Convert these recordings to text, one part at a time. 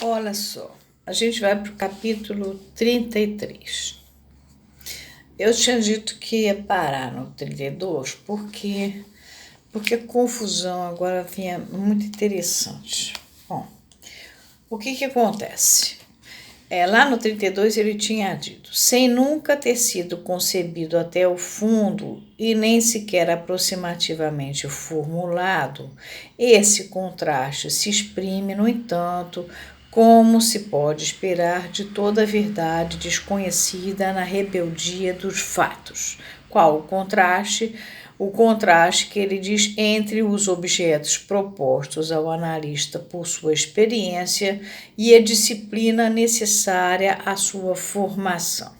Olha só, a gente vai para o capítulo 33. Eu tinha dito que ia parar no 32 porque a confusão agora vinha muito interessante. Bom, o que acontece? Lá no 32 ele tinha dito: sem nunca ter sido concebido até o fundo e nem sequer aproximativamente formulado, esse contraste se exprime, no entanto, como se pode esperar de toda a verdade desconhecida na rebeldia dos fatos. Qual o contraste? O contraste que ele diz entre os objetos propostos ao analista por sua experiência e a disciplina necessária à sua formação.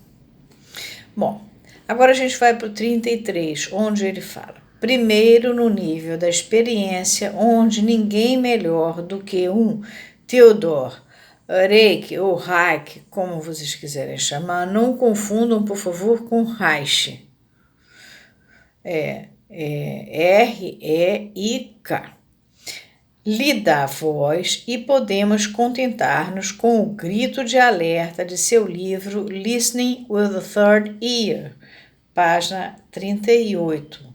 Bom, agora a gente vai para o 33, onde ele fala: primeiro, no nível da experiência, onde ninguém melhor do que um Theodor Reik ou Reich, como vocês quiserem chamar, não confundam, por favor, com Reich. R-E-I-K. Lhe dá voz e podemos contentar-nos com o grito de alerta de seu livro Listening with the Third Ear, página 38.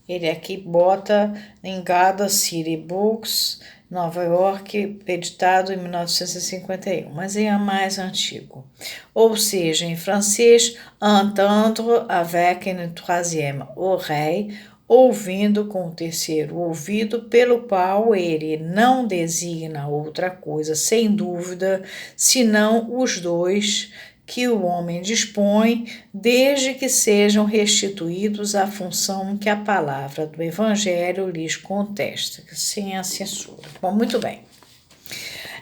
Ele aqui bota em Garden City Books, Nova York, editado em 1951, mas é mais antigo. Ou seja, em francês, entendre avec une troisième oreille, ouvindo com o terceiro ouvido, pelo qual ele não designa outra coisa, sem dúvida, senão os dois que o homem dispõe, desde que sejam restituídos à função que a palavra do Evangelho lhes contesta, sem a censura. Bom, muito bem.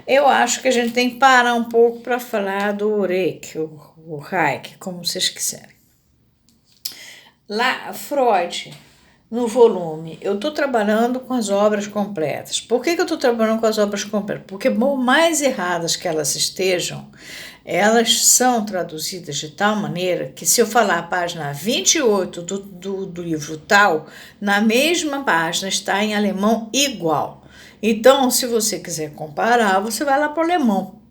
Eu acho que a gente tem que parar um pouco para falar do Reik, o Reich, como vocês quiserem. Lá, Freud, no volume, eu estou trabalhando com as obras completas. Por que eu estou trabalhando com as obras completas? Porque, por mais erradas que elas estejam, elas são traduzidas de tal maneira que, se eu falar a página 28 do livro tal, na mesma página está em alemão igual. Então, se você quiser comparar, você vai lá para o alemão.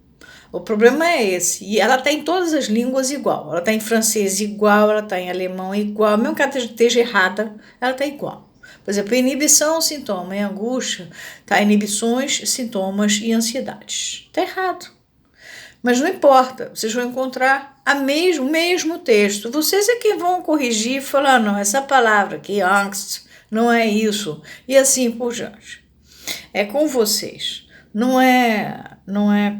O problema é esse. E ela está em todas as línguas igual. Ela está em francês igual, ela está em alemão igual. Mesmo que ela esteja errada, ela está igual. Por exemplo, inibição, sintoma e angústia, tá? Inibições, sintomas e ansiedades. Está errado. Mas não importa, vocês vão encontrar o mesmo texto. Vocês é que vão corrigir e falar: não, essa palavra aqui, angst, não é isso. E assim por diante. É com vocês. Não é não é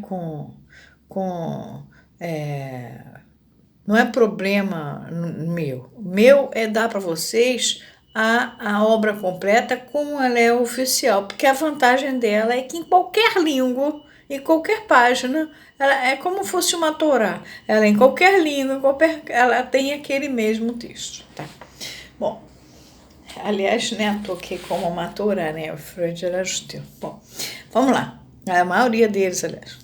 problema meu. Meu é dar para vocês a obra completa como ela é oficial, porque a vantagem dela é que em qualquer língua, em qualquer página, ela é como se fosse uma Torá. Ela em qualquer língua, ela tem aquele mesmo texto. Tá? Bom, aliás, né, eu toquei como uma Torá, né? O Freud era judeu. Bom, vamos lá. A maioria deles, aliás.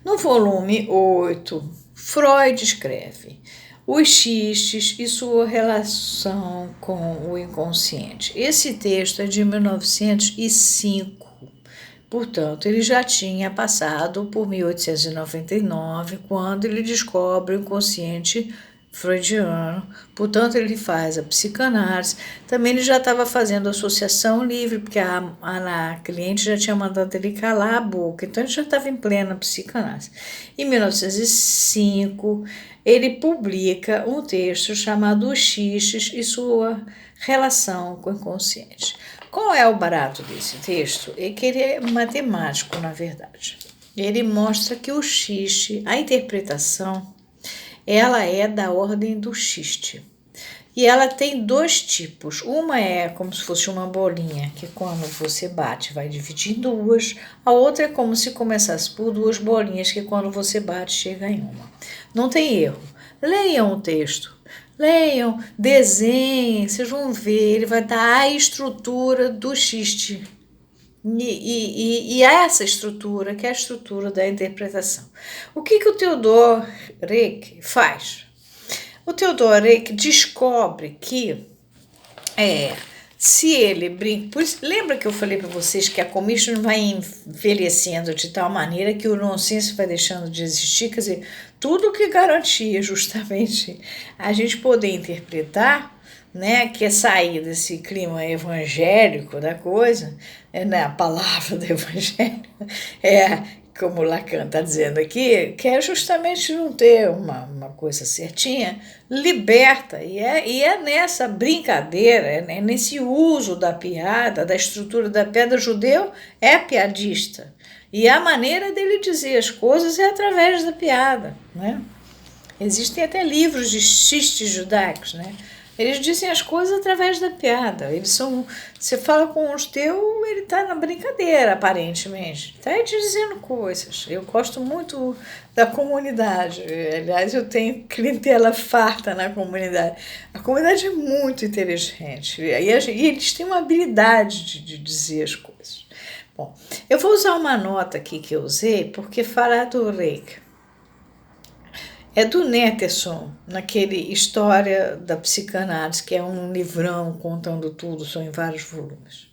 No volume 8, Freud escreve os xistes e sua relação com o inconsciente. Esse texto é de 1905. Portanto, ele já tinha passado por 1899, quando ele descobre o inconsciente freudiano. Portanto, ele faz a psicanálise. Também ele já estava fazendo associação livre, porque a cliente já tinha mandado ele calar a boca. Então, ele já estava em plena psicanálise. Em 1905, ele publica um texto chamado Os Xistes e sua relação com o inconsciente. Qual é o barato desse texto? É que ele é matemático, na verdade. Ele mostra que o xiste, a interpretação, ela é da ordem do xiste. E ela tem dois tipos. Uma é como se fosse uma bolinha, que quando você bate vai dividir em duas. A outra é como se começasse por duas bolinhas, que quando você bate chega em uma. Não tem erro. Leiam o texto. Leiam, desenhem, vocês vão ver, ele vai dar a estrutura do xiste. E essa estrutura, que é a estrutura da interpretação. O que o Theodor Reik faz? O Theodor Reik descobre que Se ele brinca. Lembra que eu falei para vocês que a commission vai envelhecendo de tal maneira que o nonsense vai deixando de existir? Quer dizer, tudo que garantia justamente a gente poder interpretar, né, que é sair desse clima evangélico da coisa, né, a palavra do evangelho, como Lacan está dizendo aqui, que é justamente não ter uma coisa certinha, liberta, e é nessa brincadeira, é nesse uso da piada, da estrutura da piada. Judeu é piadista, e a maneira dele dizer as coisas é através da piada, né? Existem até livros de xistes judaicos, né? Eles dizem as coisas através da piada. Eles são. Você fala com um judeu, ele está na brincadeira, aparentemente. Está te dizendo coisas. Eu gosto muito da comunidade. Aliás, eu tenho clientela farta na comunidade. A comunidade é muito inteligente. E eles têm uma habilidade de dizer as coisas. Bom, eu vou usar uma nota aqui que eu usei, porque fala do Reik. É do Netterson, naquele História da Psicanálise, que é um livrão contando tudo, são em vários volumes.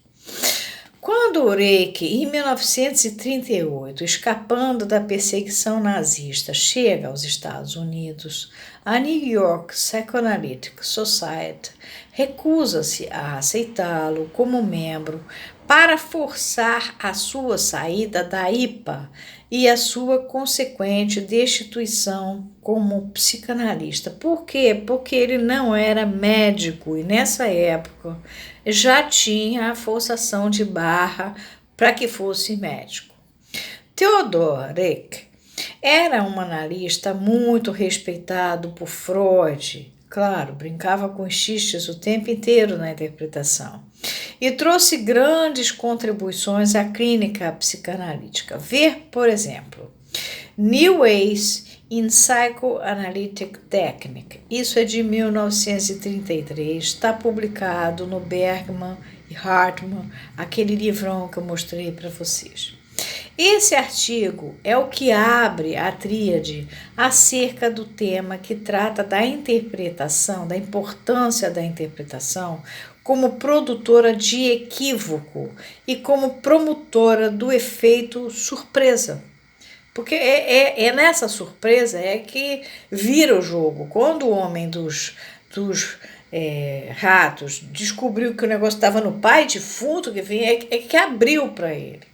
Quando o Reik, em 1938, escapando da perseguição nazista, chega aos Estados Unidos, a New York Psychoanalytic Society recusa-se a aceitá-lo como membro para forçar a sua saída da IPA e a sua consequente destituição como psicanalista. Por quê? Porque ele não era médico e nessa época já tinha a forçação de barra para que fosse médico. Theodor Reik era um analista muito respeitado por Freud. Claro, brincava com xistes o tempo inteiro na interpretação. E trouxe grandes contribuições à clínica psicanalítica. Ver, por exemplo, New Ways in Psychoanalytic Technique. Isso é de 1933, está publicado no Bergman e Hartmann, aquele livrão que eu mostrei para vocês. Esse artigo é o que abre a tríade acerca do tema que trata da interpretação, da importância da interpretação como produtora de equívoco e como promotora do efeito surpresa. Porque é nessa surpresa que vira o jogo. Quando o homem dos ratos descobriu que o negócio estava no pai defunto, que vinha, é que abriu para ele.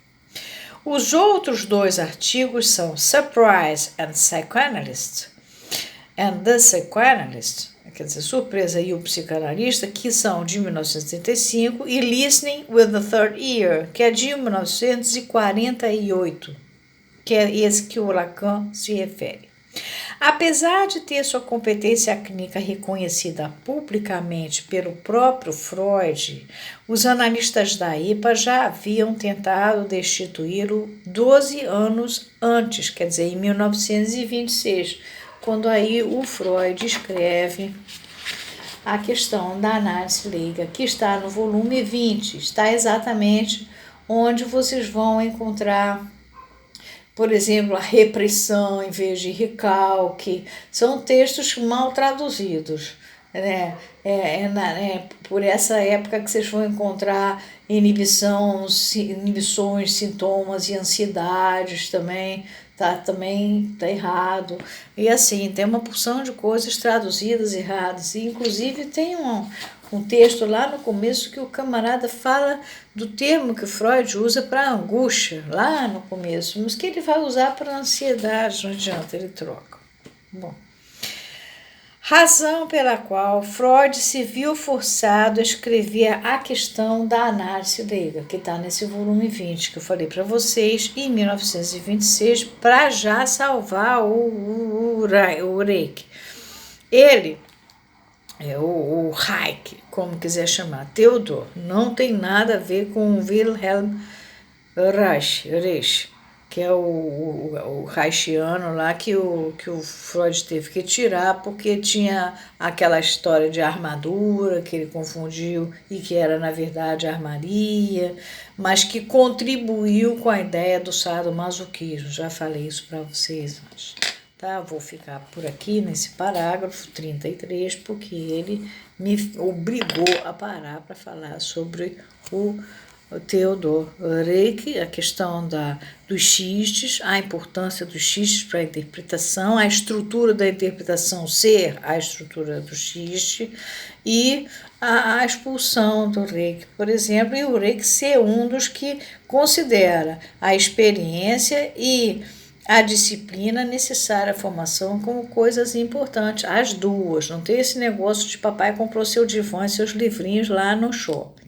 Os outros dois artigos são Surprise and Psychoanalyst and the Psychoanalyst, quer dizer, Surpresa e o Psicanalista, que são de 1935, e Listening with the Third Ear, que é de 1948, que é esse que o Lacan se refere. Apesar de ter sua competência clínica reconhecida publicamente pelo próprio Freud, os analistas da IPA já haviam tentado destituí-lo 12 anos antes, quer dizer, em 1926, quando aí o Freud escreve a questão da análise leiga, que está no volume 20, está exatamente onde vocês vão encontrar, por exemplo, a repressão em vez de recalque. São textos mal traduzidos, né? Por essa época que vocês vão encontrar inibições, sintomas e ansiedades também. Também tá errado. E assim, tem uma porção de coisas traduzidas erradas. E, inclusive, tem um texto lá no começo que o camarada fala do termo que Freud usa para angústia, lá no começo, mas que ele vai usar para ansiedade, não adianta, ele troca. Bom. Razão pela qual Freud se viu forçado a escrever a questão da análise leiga, que está nesse volume 20, que eu falei para vocês, em 1926, para já salvar o Reik. Ele, o Reik, como quiser chamar, Theodor, não tem nada a ver com o Wilhelm Reich, que é o Reichiano lá que o Freud teve que tirar porque tinha aquela história de armadura que ele confundiu e que era na verdade armaria, mas que contribuiu com a ideia do sadomasoquismo. Já falei isso para vocês antes, tá? Vou ficar por aqui nesse parágrafo 33, porque ele me obrigou a parar para falar sobre o Theodor Reik, a questão dos xistes, a importância dos xistes para a interpretação, a estrutura da interpretação ser a estrutura do xiste e a expulsão do Reik, por exemplo, e o Reik ser um dos que considera a experiência e a disciplina necessária à formação como coisas importantes, as duas. Não tem esse negócio de papai comprou seu divã e seus livrinhos lá no shopping.